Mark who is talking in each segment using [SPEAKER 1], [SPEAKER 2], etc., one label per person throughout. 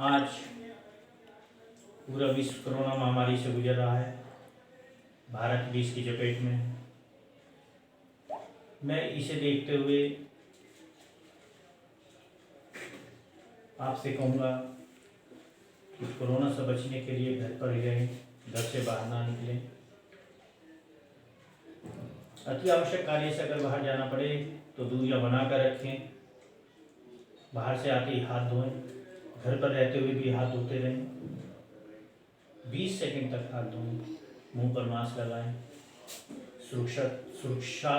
[SPEAKER 1] आज पूरा विश्व कोरोना महामारी से गुजर रहा है। भारत भी इसकी चपेट में है। मैं इसे देखते हुए आपसे कहूँगा कि कोरोना से बचने के लिए घर पर ही रहें, घर से बाहर ना निकलें। अति आवश्यक कार्य से अगर बाहर जाना पड़े तो दूरियां बना कर रखें। बाहर से आते ही हाथ धोएं, घर पर रहते हुए भी हाथ धोते रहें। 20 सेकंड तक हाथ धोएं, मुंह पर मास्क लगाएं। सुरक्षा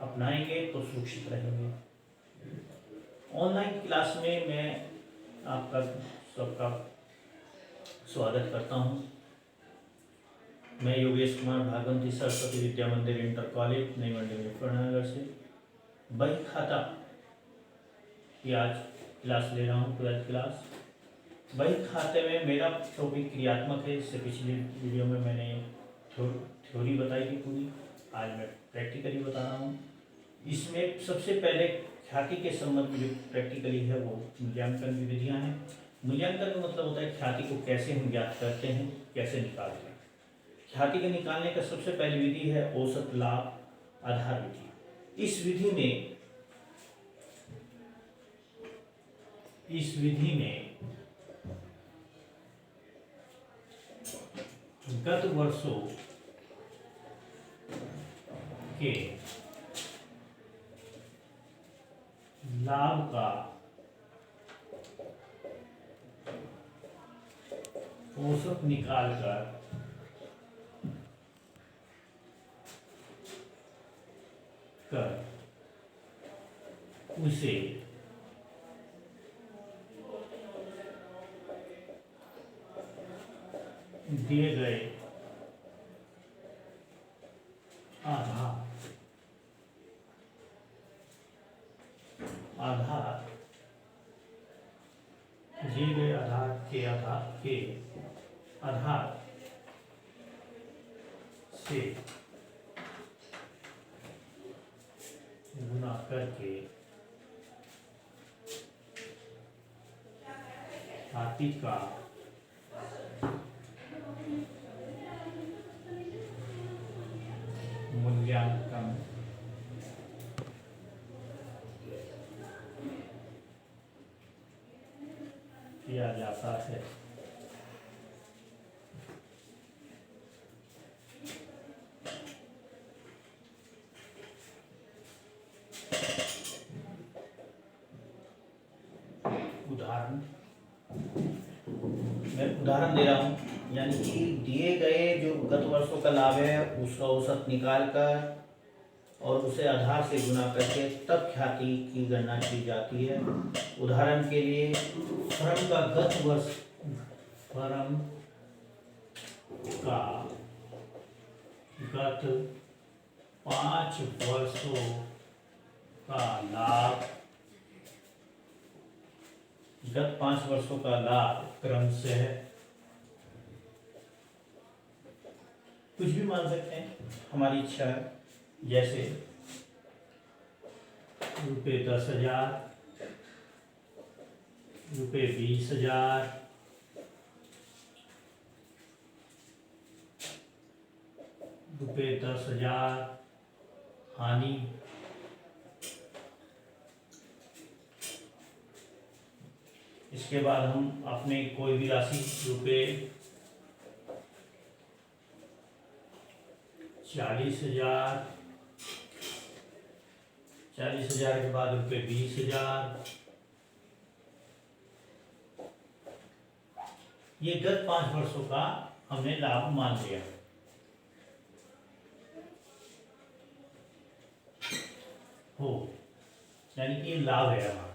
[SPEAKER 1] अपनाएंगे तो सुरक्षित रहेंगे। ऑनलाइन क्लास में मैं आपका सबका स्वागत करता हूं। मैं योगेश कुमार भागवती सरस्वती विद्या मंदिर इंटर कॉलेज नई मंडी मुजफ्फरनगर से बही खाता की आज क्लास ले रहा हूँ, 12th क्लास। बही खाते में मेरा टॉपिक क्रियात्मक है। इससे पिछली वीडियो में मैंने थ्योरी बताई थी पूरी, आज मैं प्रैक्टिकली बता रहा हूँ। इसमें सबसे पहले ख्याति के संबंध में जो प्रैक्टिकली है वो मूल्यांकन की विधियाँ हैं। मूल्यांकन का मतलब होता है ख्याति को कैसे हम ज्ञात करते हैं, कैसे निकालते हैं। ख्याति के निकालने का सबसे पहली विधि है औसत लाभ आधार विधि। इस विधि में गत वर्षों के लाभ का औसत निकालकर उसे दिए गए दिए गए आधार से गुणा करके ख्याति का मूल्यांकन किया जाता है। उदाहरण दे रहा हूँ, यानी कि दिए गए जो गत वर्षों का लाभ है उसका औसत निकाल कर और उसे आधार से गुना करके तब ख्याति की गणना की जाती है। उदाहरण के लिए फर्म का गत 5 वर्षों का लाभ, गत 5 वर्षों का लाभ क्रम से है, कुछ भी मान सकते हैं, हमारी इच्छा है। जैसे ₹10,000, ₹20,000, ₹10,000 हानि, इसके बाद हम अपने कोई भी राशि ₹40,000 के बाद ₹20,000, ये गत 5 वर्षों का हमने लाभ मान लिया हो, यानी कि लाभ है हमारा।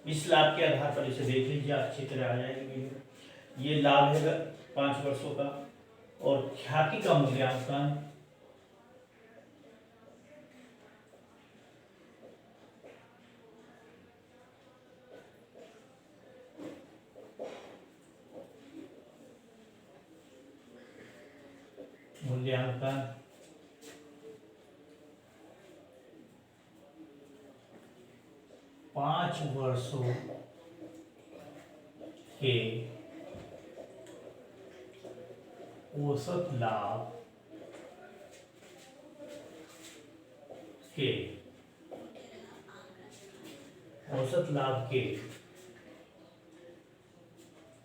[SPEAKER 1] इस लाभ के आधार पर इसे देख लीजिए, अच्छी तरह आ जाएगी। ये लाभ है 5 वर्षों का। और ख्याति का मूल्यांकन मूल्यांकन 5 वर्षों के औसत लाभ के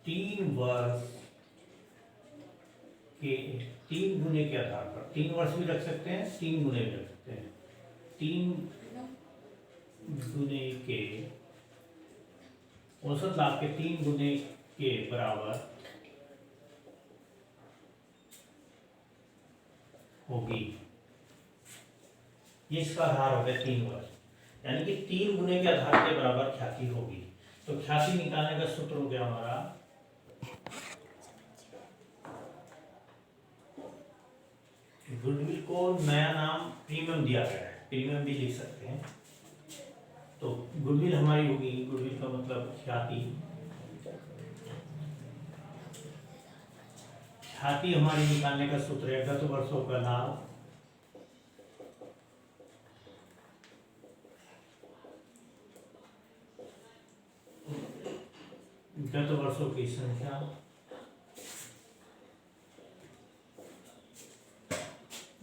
[SPEAKER 1] 3 वर्ष के 3 गुने के आधार पर, 3 वर्ष भी रख सकते हैं, 3 गुने भी रख सकते हैं, 3 गुने के औसत लाभ के 3 गुने के बराबर होगी। ये इसका आधार हो गया 3 वर्ष, यानी कि 3 गुने के आधार के बराबर ख्याति होगी। तो ख्याति निकालने का सूत्र हो गया हमारा गुडविल को नया नाम प्रीमियम दिया गया है, प्रीमियम भी लिख सकते हैं। तो गुडविल हमारी होगी, गुडविल का मतलब ख्याति। ख्याति हमारी निकालने का सूत्र है गत वर्षों का लाभ गत वर्षों की संख्या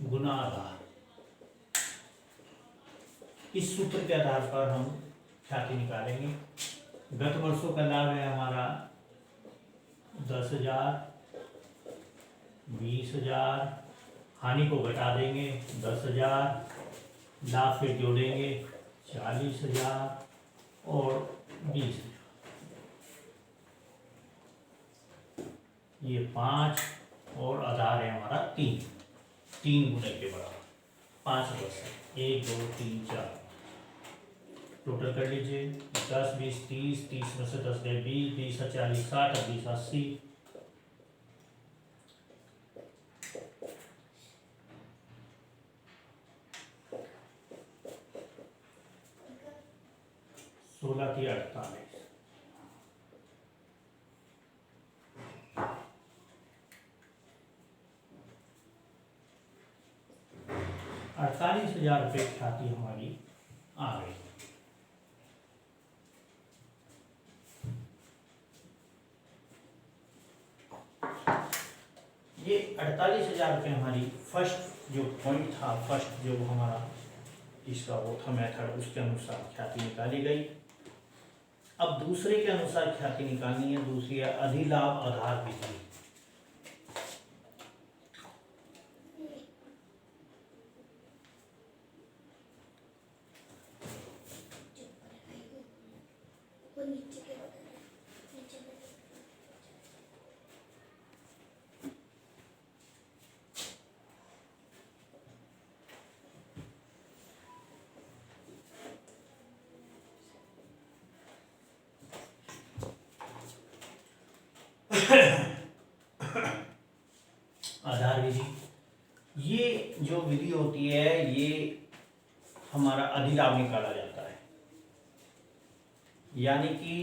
[SPEAKER 1] गुना आधार। इस सूत्र के आधार पर हम ख्याति निकालेंगे। गत वर्षों का लाभ है हमारा 10,000, 20,000, हानि को घटा देंगे 10,000, लाभ फिर जोड़ेंगे 40,000 और 20,000, ये 5 और आधार है हमारा 3 गुने के बराबर 5 वर्ष, 1 2 3 4, टोटल कर लीजिए 10 20 30, 30 में से 10 गए 20, 20 40 60, 20 80, सोलह की 48, 48,000 रुपये ख्याति हमारी आ गई। ये 48,000 रुपये हमारी फर्स्ट जो पॉइंट था, फर्स्ट जो हमारा इसका वो था मेथड, उसके अनुसार ख्याति निकाली गई। अब दूसरे के अनुसार ख्याति निकालनी है, दूसरी है अधिलाभ आधार विधि। आधार विधि, ये जो विधि होती है ये हमारा अधिलाभ निकाला जाता है, यानी कि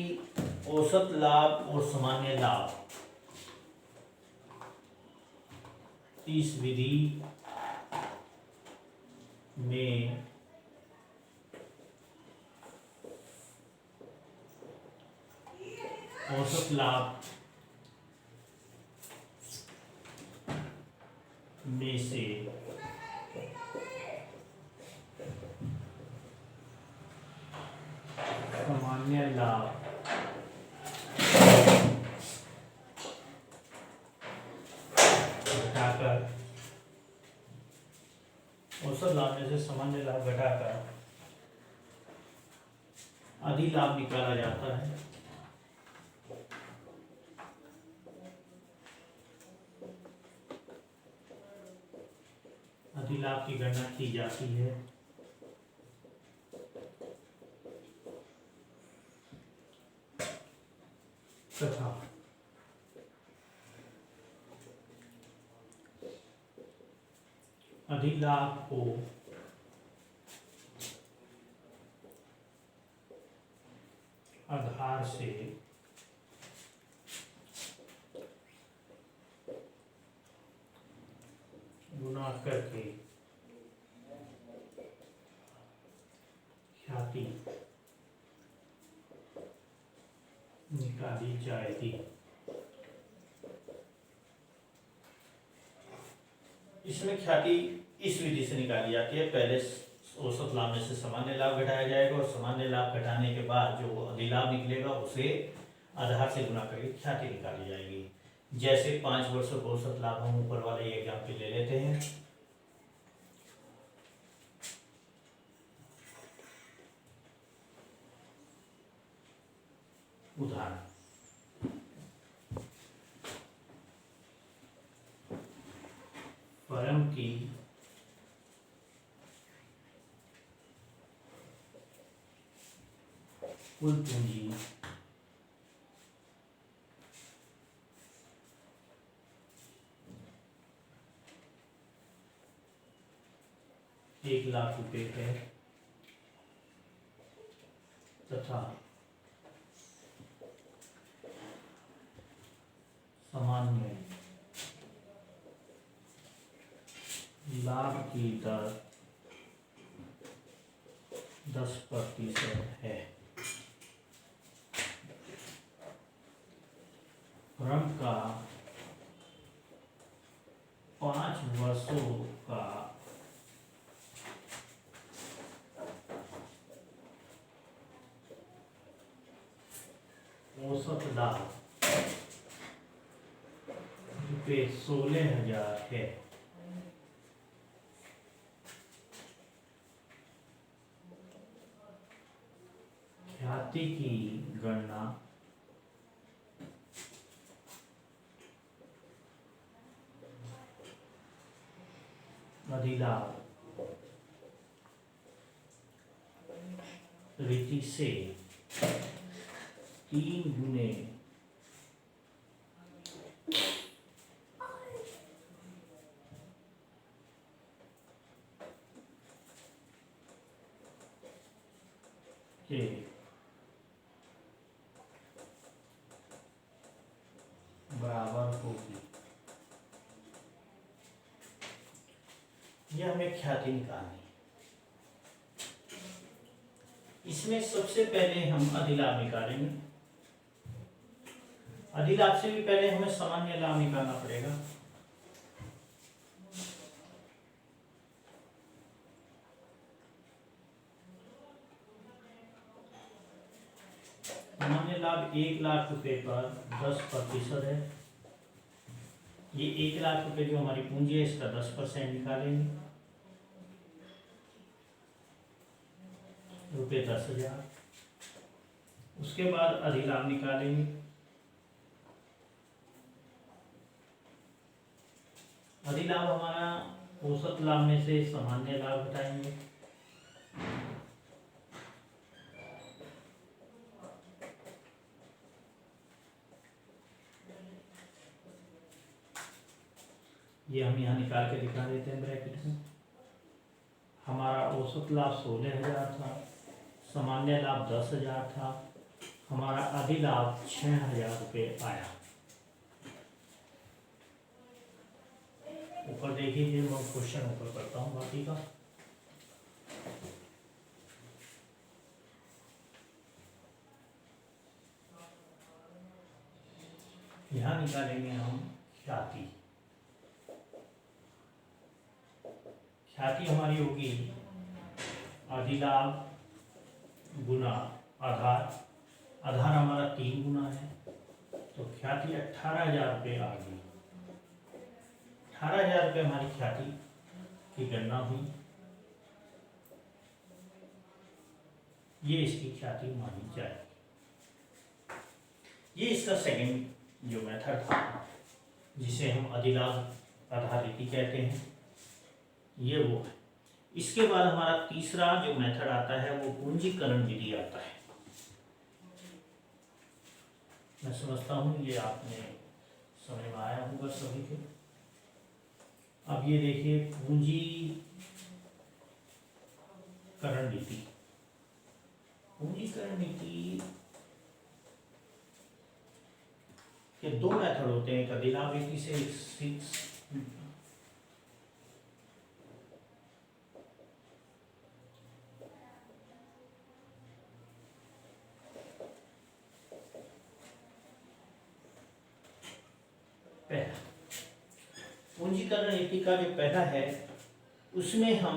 [SPEAKER 1] औसत लाभ और सामान्य लाभ इस विधि में औसत लाभ में से सामान्य लाभ घटाकर, औसत लाभ में से सामान्य लाभ घटाकर अधिलाभ निकाला जाता है। अधिलाभ की गणना की जाती है तथा अधिलाभ को आधार से गुणा करके ख्याति निकाली जाएगी। इसमें ख्याति इस विधि से निकाली जाती है। पहले औसत लाभ में से सामान्य लाभ घटाया जाएगा और सामान्य लाभ घटाने के बाद जो अधिलाभ निकलेगा उसे आधार से गुना करके ख्याति निकाली जाएगी। जैसे 5 वर्षों का औसत लाभ हम ऊपर वाले एग्जाम्पल ले लेते हैं। उदाहरण, फर्म की कुल पूंजी 1 लाख रुपए है तथा सामान्य लाभ की दर 10% है। फर्म का 5 वर्षों का औसत लाभ रुपये 16,000 है। ख्याति की गणना अधिलाभ रीति से 3 गुने के बराबर होगी। यह हमें ख्याति निकालनी। इसमें सबसे पहले हम अधिलाभ निकालेंगे। अधिलाभ से भी पहले हमें सामान्य लाभ निकालना पड़ेगा। सामान्य लाभ 1 लाख रुपए पर 10% है। ये 1 लाख रुपए जो हमारी पूंजी है इसका 10% निकालेंगे, रुपये 10,000। उसके बाद अधिलाभ निकालेंगे। अधिलाभ हमारा औसत लाभ में से सामान्य लाभ घटाएंगे। ये हम यहाँ निकाल के दिखा देते हैं ब्रैकेट में। हमारा औसत लाभ 16,000 था, सामान्य लाभ 10,000 था, हमारा अधिलाभ 6,000 रुपये आया। ऊपर देखिए, मैं क्वेश्चन ऊपर करता हूँ बाकी का। यहाँ निकालेंगे हम ख्याति। ख्याति हमारी होगी अधिलाभ गुना आधार। आधार हमारा 3 गुना है, तो ख्याति 18,000 रुपये आ गई। 18,000 रुपये हमारी ख्याति की गणना हुई। ये इसकी ख्याति मानी जाएगी। ये इसका सेकंड जो मेथड था, जिसे हम अधिलाभ आधारित कहते हैं, ये वो है। इसके बाद हमारा तीसरा जो मेथड आता है वो पूंजीकरण विधि आता है। मैं समझता हूँ ये आपने समझ में आया होगा सभी के। अब ये देखिए, पूंजीकरण नीति। पूंजीकरण नीति के 2 मेथड होते हैं, एक अधिलाभ रीति से, पूंजीकरण नीति का जो पहला है उसमें हम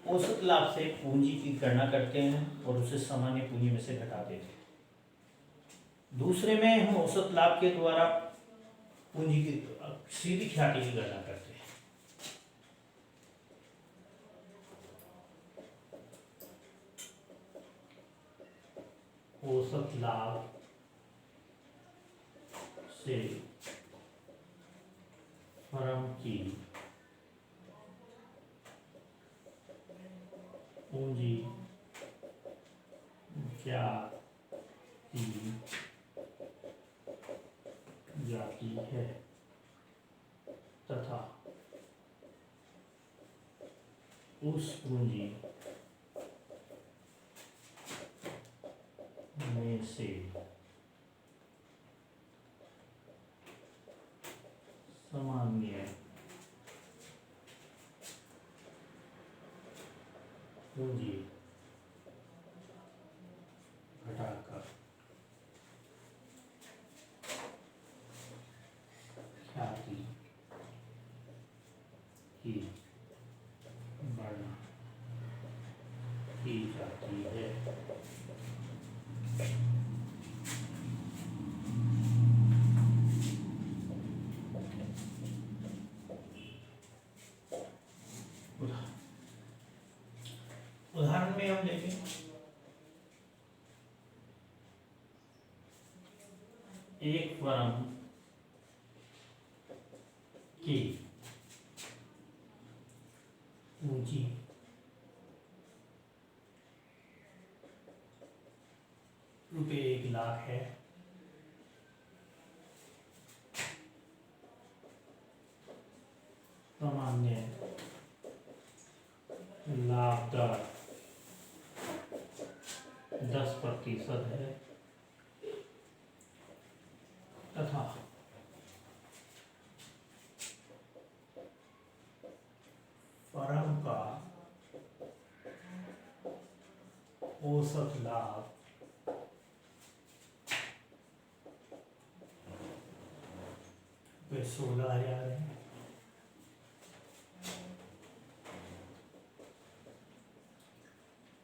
[SPEAKER 1] औसत लाभ से पूंजी की गणना करते हैं और उसे सामान्य पूंजी में से घटा देते हैं। दूसरे में हम औसत लाभ के द्वारा पूंजी की सीधी ख्याति की गणना करते हैं। औसत लाभ से फर्म की पूंजी क्या की जाती है तथा उस पूंजी में से सामान्य पूंजी घटाकर ख्याति की गणना की जाती है। उदाहरण में हम देखें एक फर्म की पूंजी रुपये 1 लाख है। सामान्य लाभ दर 10% है तथा फर्म का औसत लाभ रुपये 16,000 है।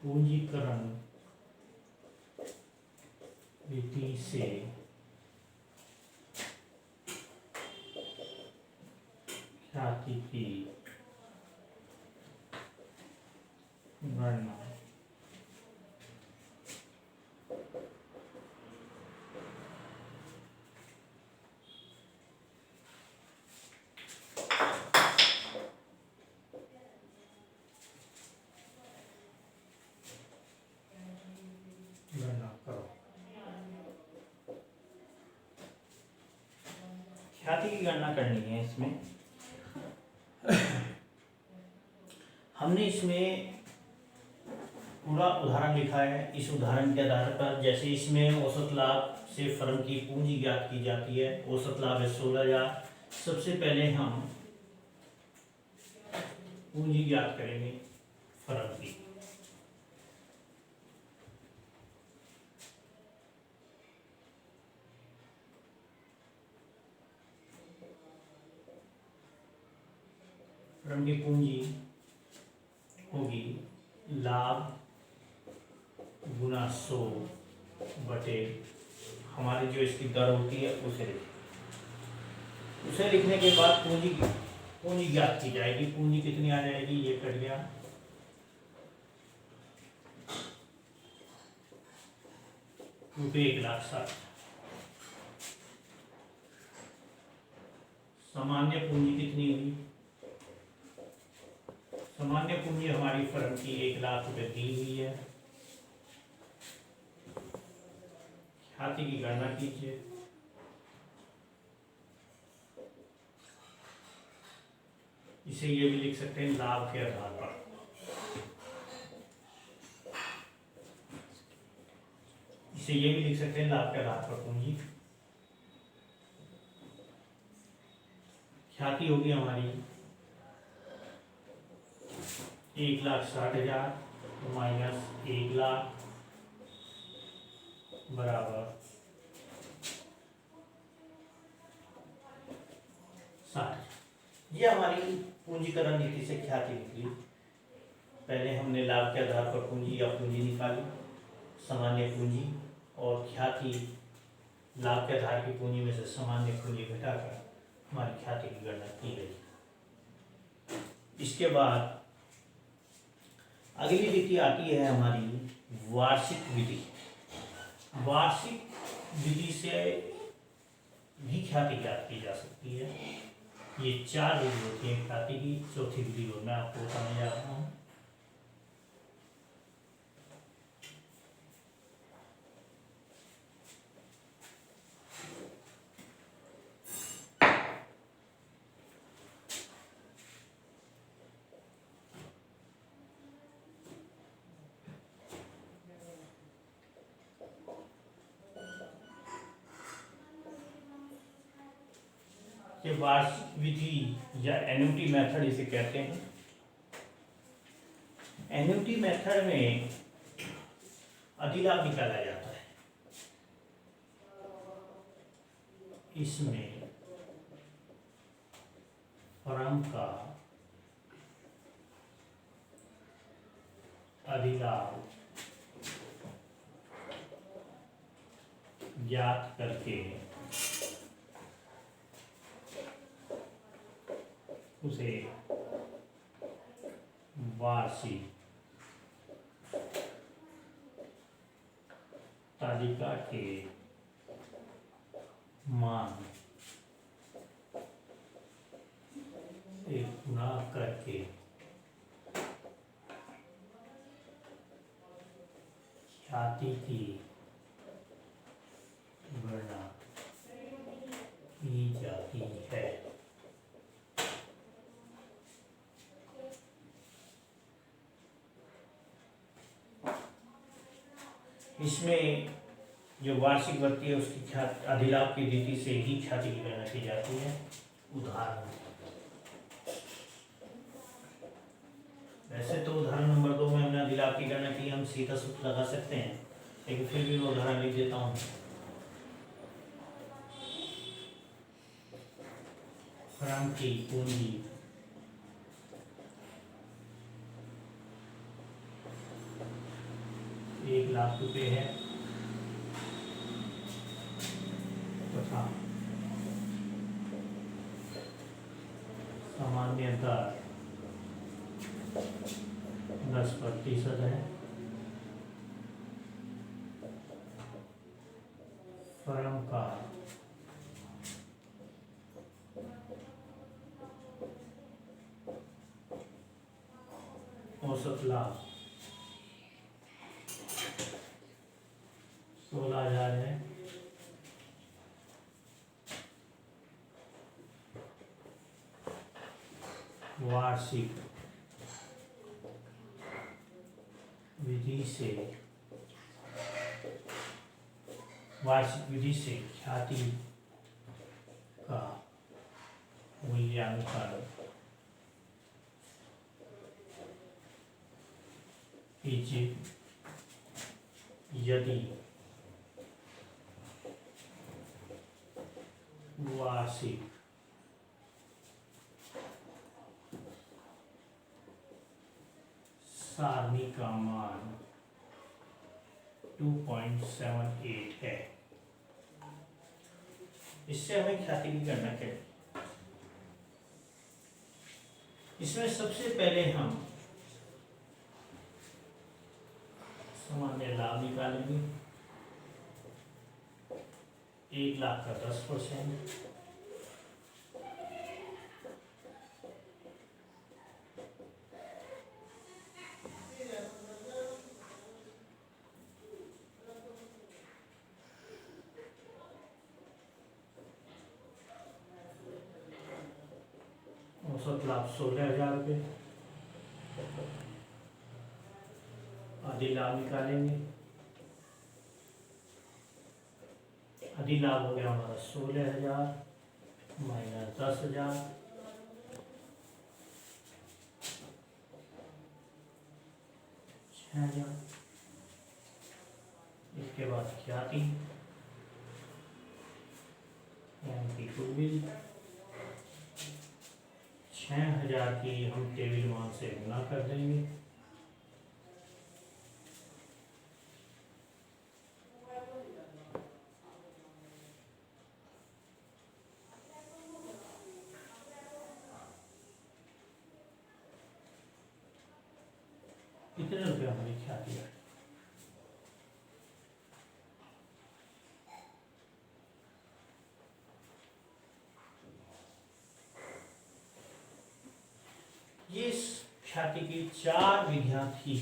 [SPEAKER 1] पूंजीकरण नीति से ख्याति की गणना करो। ख्याति की गणना करनी है। इसमें हमने इसमें पूरा उदाहरण लिखा है। इस उदाहरण के आधार पर जैसे इसमें औसत लाभ से फर्म की पूंजी ज्ञात की जाती है। औसत लाभ है 16,000। सबसे पहले हम पूंजी ज्ञात करेंगे फर्म की। फर्म की पूंजी होगी लाभ गुना 100 बटे हमारी जो इसकी दर होती है उसे लिखें। उसे लिखने के बाद पूंजी ज्ञात की जाएगी। पूंजी कितनी आ जाएगी, ये कट गया। रुपये 1,60,000। सामान्य पूंजी कितनी हुई? सामान्य पूंजी हमारी फर्म की 1 लाख रुपए दी हुई है। ख्याति की गणना कीजिए। इसे ये भी लिख सकते हैं लाभ के आधार पर। इसे ये भी लिख सकते हैं लाभ के आधार पर पूंजी। ख्याति होगी हमारी 1,60,000 माइनस 1 लाख बराबर 60। ये हमारी पूंजीकरण नीति से ख्याति निकली। पहले हमने लाभ के आधार पर पूंजी या पूंजी निकाली, सामान्य पूंजी, और ख्याति लाभ के आधार की पूंजी में से सामान्य पूंजी घटाकर हमारी ख्याति की गणना की गई। इसके बाद अगली विधि आती है हमारी वार्षिक विधि। वार्षिक विधि से भी ख्याति ज्ञात की जा सकती है। ये 4 विधि होती है ख्याति की। चौथी विधि को मैं आपको बताने जा रहा हूँ। ये वार्षिक विधि या एन्युटी मेथड इसे कहते हैं। एन्युटी मेथड में अधिलाभ निकाला जाता है। इसमें फर्म का अधिलाभ ज्ञात करके उसे वार्षिक तालिका के मान से गुणा करके ख्याति की गणना की जाती है। इसमें जो वार्षिक बढ़ती है उसकी अधिलाभ की रीति से ही ख्याति की गणना की जाती है। उदाहरण, वैसे तो उदाहरण नंबर 2 में हमने अधिलाभ की गणना की, हम सीधा सूत्र लगा सकते हैं, लेकिन फिर भी मैं उदाहरण लिख देता हूँ। फर्म की पूंजी ₹1,00,000 है तथा सामान्य दर 10% है। फर्म का औसत लाभ 16,000 है। वार्षिक विधि से ख्याति का मूल्यांकन कीजिए यदि वार्षिक सारणी का मान 2.78 है। इससे हमें ख्याति की गणना करें। इसमें सबसे पहले हम सामान्य लाभ निकालेंगे। 1,00,000 का 10%, औसत लाभ 16,000 रुपये। अधिलाभ निकालेंगे। अधिलाभ हो गया हमारा 16,000 माइनस 10,000, 6,000। इसके बाद ख्याति यानी कि गुडविल 6000 की हम टेबल मान से गुना कर देंगे। कितने रुपये हमारी ख्याति है? इस ख्याति की 4 विधियां थी।